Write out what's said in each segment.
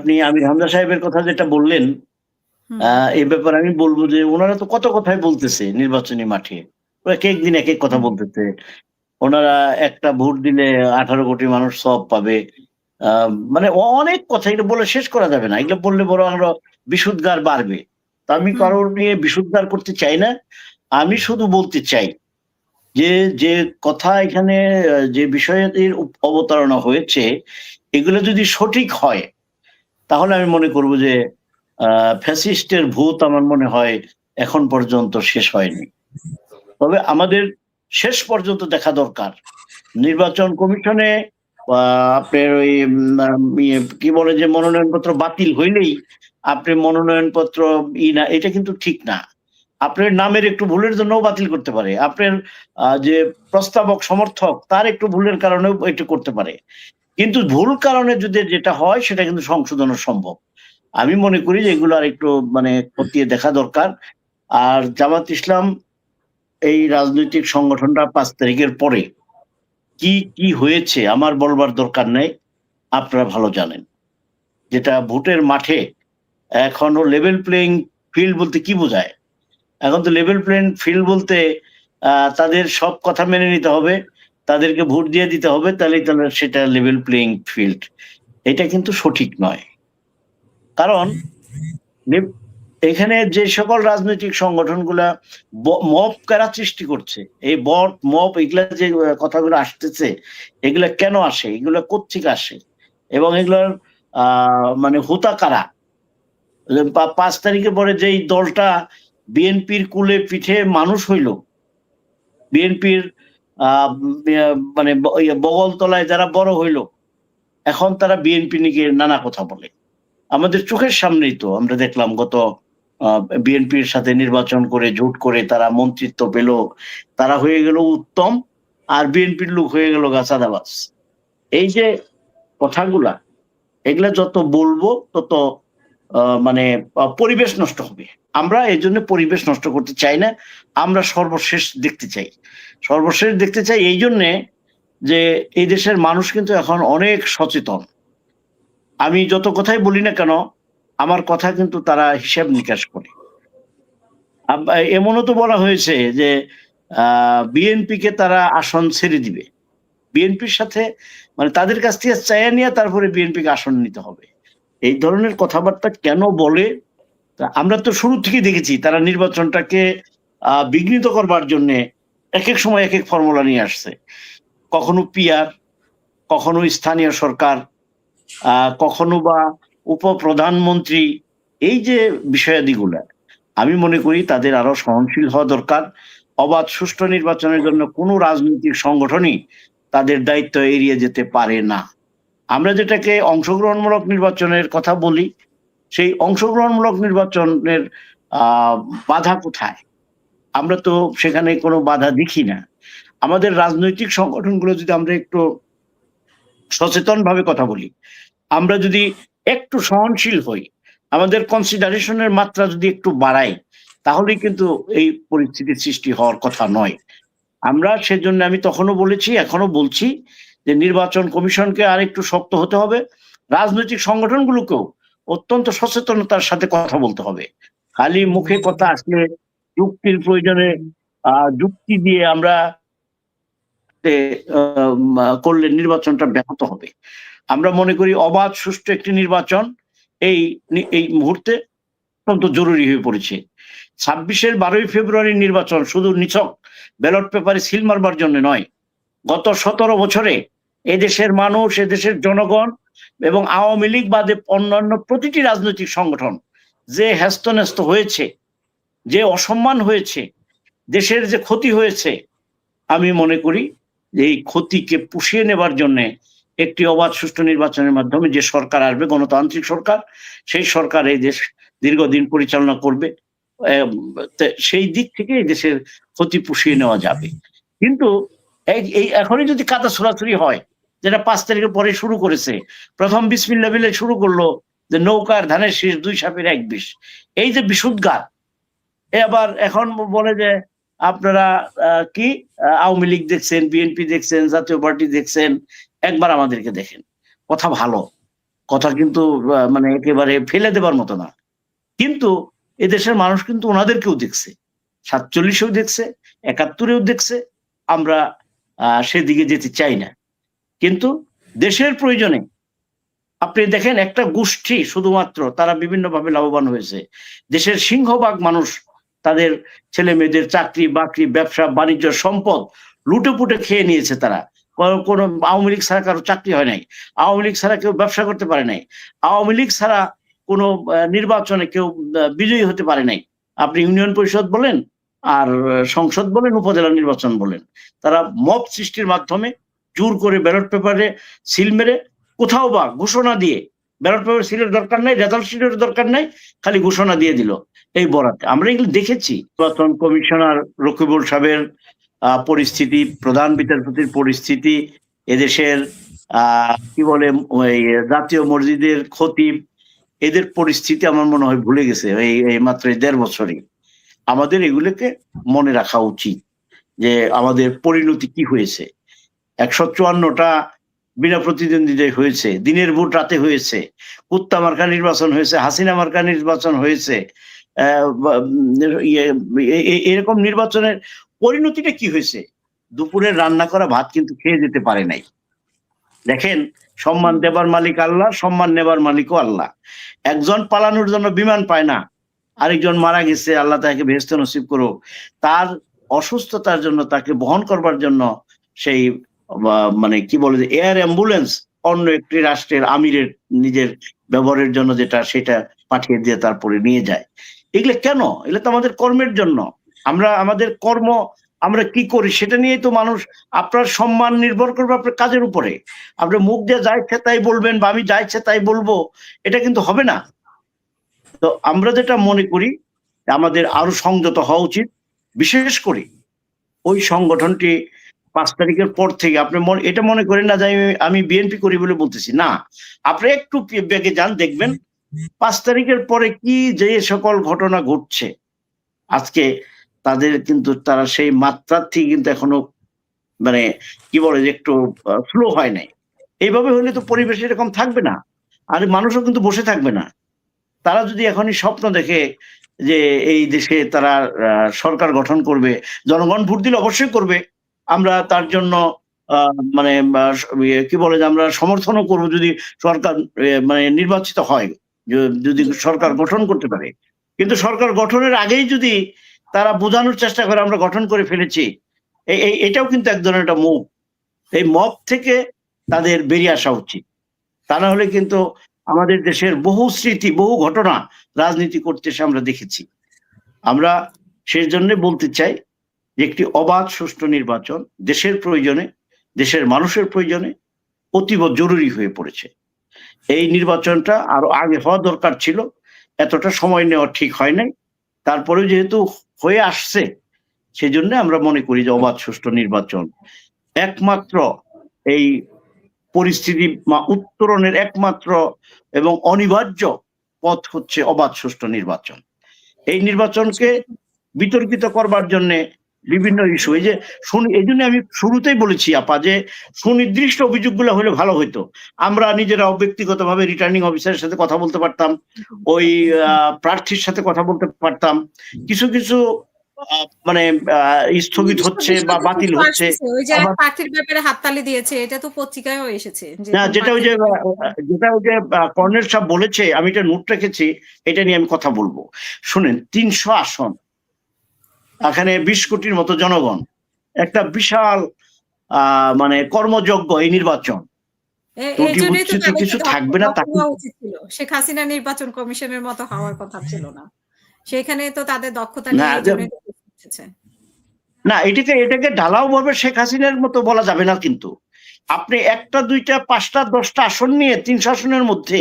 আপনি আমির হামজা সাহেবের কথা যেটা বললেন, হুম, এই ব্যাপারে আমি বলব যে উনারা তো কত কথাই বলতেছে নির্বাচনী মাঠে। ওরা একেক দিন একেক কথা হুম, বলতেছে। ওনারা একটা ভোট দিলে 18 কোটি মানুষ সওয়াব পাবে। আ মানে অনেক কথা এগুলো বলে শেষ করা যাবে না। এগুলো বললে বরং আরো বিশুদ্গার বাড়বে। তো আমি হুম, কারোর নিয়ে বিশুদ্গার করতে চাই না। আমি শুধু বলতে চাই যে, যে কথা এখানে যে বিষয়ের অবতারণা হয়েছে, এগুলো যদি সঠিক হয় তাহলে আমি মনে করব যে ফ্যাসিস্টের ভূত আমার মনে হয় এখন পর্যন্ত শেষ হয়নি। তবে আমাদের শেষ পর্যন্ত দেখা দরকার। নির্বাচন কমিশনে আ আপনার ওই কি বলে যে মনোনয়নপত্র বাতিল হইলেই আপনি মনোনয়নপত্র না এটা কিন্তু ঠিক না। আপনার নামের একটু ভুলের জন্যও বাতিল করতে পারে। আপনার যে প্রস্তাবক সমর্থক তার একটু ভুলের কারণেও এটা করতে পারে। কিন্তু ভুল কারণে যদি যেটা হয় সেটা কিন্তু সংশোধনও সম্ভব। আমি মনে করি যে এগুলো আরেকটু মানে খতিয়ে দেখা দরকার। আর জামাত ইসলাম এই রাজনৈতিক সংগঠনটা ৫ তারিখের পরে কি হয়েছে আমার বলবার দরকার নেই। আপনারা ভালো জানেন। যেটা ভোটের মাঠে এখনো লেভেল প্লেইং ফিল্ড বলতে কি বোঝায়? এখন তো লেভেল প্লেইং ফিল্ড বলতে তাদের সব কথা মেনে নিতে হবে। তাদেরকে ভোট দিয়ে দিতে হবে। তাহলে সেটা লেভেল প্লেইং ফিল্ড। এটা কিন্তু সঠিক নয়। কারণ নিব এখানে যে সকল রাজনৈতিক সংগঠনগুলা মব কারা সৃষ্টি করছে, এই মব এগুলা যে কথাগুলো আসতেছে, এগুলা কেন আসে? এগুলা কোত্থেকে আসে? এবং এগুলার আ মানে হোতা কারা? ৫ তারিখের পরে যেই দলটা বিএনপির কুলে পিঠে মানুষ হইল, বিএনপির আ ইয়া মানে বগলতলায় যারা বড় হইল, এখন তারা বিএনপি নিয়ে নানা কথা বলে। আমাদের চোখের সামনেই তো আমরা দেখলাম গত আ বিএনপির সাথে নির্বাচন করে জোট করে তারা মন্ত্রিত্ব পেল। তারা হয়ে গেল উত্তম আর বিএনপির লোক হয়ে গেল চাঁদাবাজ। এই যে কথাগুলা এগুলা যত বলবো তত মানে পরিবেশ নষ্ট হবে। আমরা এজন্য পরিবেশ নষ্ট করতে চাই না। আমরা সর্বশেষ দেখতে চাই। সর্বশেষ দেখতে চাই এইজন্যে যে এই দেশের মানুষ কিন্তু এখন অনেক সচেতন। আমি যত কথাই বলি না কেন, আমার কথা কিন্তু তারা হিসাব নিকাশ করে। এমনও তো বলা হয়েছে যে আ বিএনপিকে তারা আসন ছেড়ে দিবে। বিএনপির সাথে মানে তাদের কাছ থেকে চাইয়া নিয়ে তারপরে বিএনপিকে আসন নিতে হবে। এই ধরনের কথাবার্তা কেন বলে? তা আমরা তো শুরু থেকেই দেখেছি তারা নির্বাচনটাকে বিঘ্নিত করবার জন্যে একেক সময় একেক ফর্মুলা নিয়ে আসছে। কখনো পিআর, কখনো স্থানীয় সরকার, আ কখনো বা উপপ্রধানমন্ত্রী এই যে বিষয়াদিগুলা আমি মনে করি তাদের আরো সহনশীল হওয়া দরকার। অবাধ সুষ্ঠু নির্বাচনের জন্য কোনো রাজনৈতিক সংগঠনই তাদের দায়িত্ব এড়িয়ে যেতে পারে না। আমরা যেটাকে অংশগ্রহণমূলক নির্বাচনের কথা বলি, সেই অংশগ্রহণমূলক নির্বাচনের আ বাধা কোথায়? আমরা তো সেখানে কোনো বাধা দেখি না। আমাদের রাজনৈতিক সংগঠনগুলো যদি আমরা একটু সচেতনভাবে কথা বলি, আমরা যদি একটু সহনশীল হই, আমাদের কনসিডারেশন এর মাত্রা যদি একটু বাড়াই, তাহলেই কিন্তু এই পরিস্থিতির সৃষ্টি হওয়ার কথা নয়। আমরা সেজন্য আমি তখনও বলেছি, এখনো বলছি যে নির্বাচন কমিশনকে আরেকটু শক্ত হতে হবে। রাজনৈতিক সংগঠনগুলোকেও অত্যন্ত সচেতনতার সাথে কথা বলতে হবে। খালি মুখে কথা আসলে যুক্তির প্রয়োজনে যুক্তি দিয়ে আমরা তে করলে নির্বাচনটা ব্যাহত হবে। আমরা মনে করি অবাধ সুষ্ঠু একটি নির্বাচন এই এই মুহূর্তে অত্যন্ত জরুরি হয়ে পড়েছে। ২৬ এর ১২ই ফেব্রুয়ারির নির্বাচন শুধু নিছক ব্যালট পেপারে সিল মারবার জন্য নয়। গত ১৭ বছরে এদেশের মানুষ, এদেশের জনগণ এবং আওয়ামী লীগ বাদে অন্যান্য প্রতিটি রাজনৈতিক সংগঠন যে হেস্তনেস্ত হয়েছে, যে অসম্মান হয়েছে, দেশের যে ক্ষতি হয়েছে, আমি মনে করি যে এই ক্ষতিকে পুষিয়ে নেবার জন্যে একটি অবাধ সুষ্ঠু নির্বাচনের মাধ্যমে যে সরকার আসবে গণতান্ত্রিক সরকার, সেই সরকার এই দেশ দীর্ঘদিন পরিচালনা করবে। সেই দিক থেকে এই দেশের ক্ষতি পুষিয়ে নেওয়া যাবে। কিন্তু এই এখনই যদি কাদা ছোড়াছুড়ি হয়, যেটা ৫ তারিখের পরে শুরু করেছে। ১ম বিসমিল্লাহ বিলে শুরু করল যে নৌকার ধানের শীষ ২ সাপের ১ বিষ। এই যে বিশুদ্গার এ আবার এখন বলে যে আপনারা কি আওয়ামী লীগ দেখছেন, বিএনপি দেখছেন, জাতীয় পার্টি দেখছেন, একবার আমাদেরকে দেখেন। কথা ভালো। কথা কিন্তু মানে একেবারে ফেলে দেবার মতো না। কিন্তু এদেশের মানুষ কিন্তু ওনাদেরকেও দেখছে, 47-এও দেখছে, 71-এও দেখছে। আমরা সেদিকে যেতে চাই না। কিন্তু দেশের প্রয়োজনে আপনি দেখেন একটা গোষ্ঠী শুধুমাত্র তারা বিভিন্নভাবে লাভবান হয়েছে। দেশের সিংহভাগ মানুষ তাদের ছেলে মেয়েদের চাকরি বাকরি ব্যবসা বাণিজ্য সম্পদ লুটে পুটে খেয়ে নিয়েছে তারা। কোনো আওয়ামী লীগ ছাড়া কারো চাকরি হয় নাই, আওয়ামী লীগ ছাড়া কেউ ব্যবসা করতে পারে নাই, আওয়ামী লীগ ছাড়া কোনো নির্বাচনে কেউ বিজয়ী হতে পারে নাই। আপনি ইউনিয়ন পরিষদ বলেন আর সংসদ বলেন উপজেলা নির্বাচন বলেন, তারা মব সৃষ্টির মাধ্যমে জোর করে ব্যালট পেপারে সিল মেরে কোথাও বা ঘোষণা দিয়ে, ব্যালট পেপার সিলের দরকার নাই, রেজাল্ট সিলের দরকার নাই, খালি ঘোষণা দিয়ে দিল এই বরাতে। আমরা এগুলো দেখেছি। নির্বাচন কমিশনার রকিবুল সাহেবের পরিস্থিতি, প্রধান বিচারপতির পরিস্থিতি, এদেশের কি বলে ওই জাতীয় মসজিদের খতিব, এদের পরিস্থিতি আমার মনে হয় ভুলে গেছে এই মাত্র 1.5 বছরে। আমাদের এগুলোকে মনে রাখা উচিত যে আমাদের পরিণতি কি হয়েছে। 154টা বিনা প্রতিদ্বন্দ্বিতায় হয়েছে, দিনের ভোট রাতে হয়েছে, কুত্তা মার্কা নির্বাচন হয়েছে, হাসিনা মার্কা নির্বাচন হয়েছে। এরকম নির্বাচনের পরিণতিটা কি হয়েছে? দুপুরের রান্না করা ভাত কিন্তু খেয়ে যেতে পারে নাই। দেখেন, সম্মান দেবার মালিক আল্লাহ, সম্মান নেবার মালিকও আল্লাহ। একজন পালানোর জন্য বিমান পায় না, আরেকজন মারা গেছে, আল্লাহ তাকে বেহেশত নসিব করো। তার অসুস্থতার জন্য তাকে বহন করবার জন্য সেই মানে কি বলে এয়ার অ্যাম্বুলেন্স অন্য একটি রাষ্ট্রের আমিরের নিজের ব্যবহারের জন্য যেটা, সেটা পাঠিয়ে দিয়ে তারপরে নিয়ে যায়। এগুলো কেন? এগুলো তো আমাদের কর্মের জন্য। আমরা আমাদের কর্ম আমরা কি করি সেটা নিয়েই তো মানুষ। আপনার সম্মান নির্ভর করবে আপনার কাজের উপরে। আপনি মুখ দিয়ে যা ইচ্ছে তাই বলবেন বা আমি যা ইচ্ছে তাই বলবো, এটা কিন্তু হবে না। তো আমরা যেটা মনে করি আমাদের আরো সংযত হওয়া উচিত। বিশেষ করে ওই সংগঠনটি 5 তারিখের পর থেকে আপনি এটা মনে করেন না যে আমি বিএনপি করি বলে বলতেছি না। আপনি একটু ব্যাগে যান, দেখবেন 5 তারিখের পরে কি যে সকল ঘটনা ঘটছে আজকে, তাদের কিন্তু তারা সেই মাত্রার থেকে কিন্তু এখনো মানে কি বলে যে একটু স্লো হয় নাই। এইভাবে হলে তো পরিবেশ এরকম থাকবে না, আর মানুষও কিন্তু বসে থাকবে না। তারা যদি এখনই স্বপ্ন দেখে যে এই দেশে তারা সরকার গঠন করবে, জনগণ ভোট দিলে অবশ্যই করবে, আমরা তার জন্য মানে কি বলে যে আমরা সমর্থনও করব যদি সরকার মানে নির্বাচিত হয়, যদি সরকার গঠন করতে পারে। কিন্তু সরকার গঠনের আগেই যদি তারা বোঝানোর চেষ্টা করে আমরা গঠন করে ফেলেছি, এটাও কিন্তু এক ধরনের একটা মুভ। এই মব থেকে তাদের বেরিয়ে আসা উচিত। তা না হলে কিন্তু আমাদের দেশের বহু স্মৃতি বহু ঘটনা রাজনীতি করতে এসে আমরা দেখেছি। আমরা সেই জন্য বলতে চাই যে একটি অবাধ সুষ্ঠু নির্বাচন দেশের প্রয়োজনে, দেশের মানুষের প্রয়োজনে অতীব জরুরি হয়ে পড়েছে। এই নির্বাচনটা আরো আগে হওয়া দরকার ছিল, এতটা সময় নেওয়া ঠিক হয় নাই। তারপরেও যেহেতু হয়ে আসছে, সেজন্য আমরা মনে করি যে অবাধ সুষ্ঠু নির্বাচন একমাত্র এই পরিস্থিতি উত্তরণের একমাত্র এবং অনিবার্য পথ হচ্ছে অবাধ সুষ্ঠু নির্বাচন। এই নির্বাচনকে বিতর্কিত করবার জন্য বিভিন্ন ইস্যু, এই যে এই জন্য আমি শুরুতেই বলেছি আপা যে সুনির্দিষ্ট অভিযোগগুলো হলে ভালো হইতো। আমরা নিজেরা ব্যক্তিগতভাবে রিটার্নিং অফিসারের সাথে কথা বলতে পারতাম, ওই প্রার্থীর সাথে কথা বলতে পারতাম। কিছু কিছু মানে স্থগিত হচ্ছে বা বাতিল হচ্ছে, প্রার্থীর ব্যাপারে হাততালি দিয়েছে, এটা তো পত্রিকায়ও এসেছে। না, যেটা ওই যে কর্নেল সাহেব বলেছে, আমি এটা নোট রেখেছি, এটা নিয়ে আমি কথা বলবো। শুনেন, 300 আসন, এখানে 20 কোটির মতো জনগণ, একটা বিশাল মানে কর্মযজ্ঞ এই নির্বাচন। কিছু থাকবে না, উচিত ছিল শেখ হাসিনা নির্বাচন কমিশনের মতো হওয়ার কথা ছিল না। সেখানে তো তাদের দক্ষতা না, এটাকে ঢালাও ভাবে শেখ হাসিনার মতো বলা যাবে না। কিন্তু আপনি 1টা 2টা 5টা 10টা আসন নিয়ে 300 আসনের মধ্যে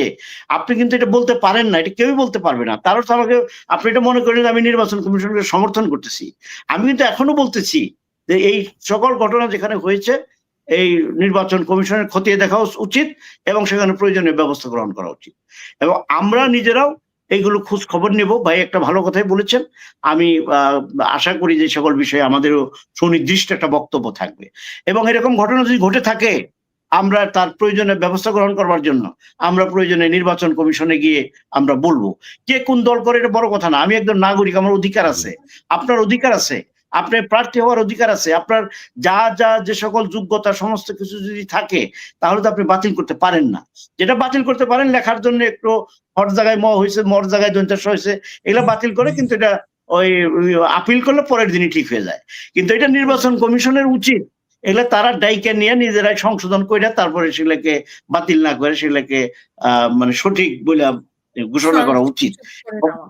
আপনি কিন্তু এটা বলতে পারেন না, এটা কেউই বলতে পারবে না। তারও তো আমাকে আপনি এটা মনে করেন আমি নির্বাচন কমিশনকে সমর্থন করতেছি। আমি কিন্তু এখনো বলতেছি যে এই সকল ঘটনা যেখানে হয়েছে এই নির্বাচন কমিশনের খতিয়ে দেখা উচিত এবং সেখানে প্রয়োজনীয় ব্যবস্থা গ্রহণ করা উচিত। এবং আমরা নিজেরাও এইগুলো খোঁজ খবর নেব। ভাই একটা ভালো কথাই বলেছেন। আমি আশা করি যে সকল বিষয়ে আমাদেরও সুনির্দিষ্ট একটা বক্তব্য থাকবে। এবং এরকম ঘটনা যদি ঘটে থাকে আমরা তার প্রয়োজনে ব্যবস্থা গ্রহণ করবার জন্য আমরা প্রয়োজনে নির্বাচন কমিশনে গিয়ে আমরা বলবো। কে কোন দল করে এটা বড় কথা না। আমি একজন নাগরিক, আমার অধিকার আছে, আপনার অধিকার আছে, আপনার প্রার্থী হওয়ার অধিকার আছে। আপনার যে সকল যোগ্যতা সমস্ত কিছু যদি থাকে তাহলে তো আপনি বাতিল করতে পারেন না। যেটা বাতিল করতে পারেন লেখার জন্য একটু হর জায়গায় ম হয়েছে, মর জায়গায় দন্তাস হয়েছে, এগুলো বাতিল করে, কিন্তু এটা ওই আপিল করলে পরের দিনই ঠিক হয়ে যায়। কিন্তু এটা নির্বাচন কমিশনের উচিত এগুলো তারা ডাইকে নিয়ে নিজেরাই সংশোধন করে তারপরে সেগুলোকে বাতিল না করে সেগুলোকে মানে সঠিক বলে ঘোষণা করা উচিত। করে দেওয়া।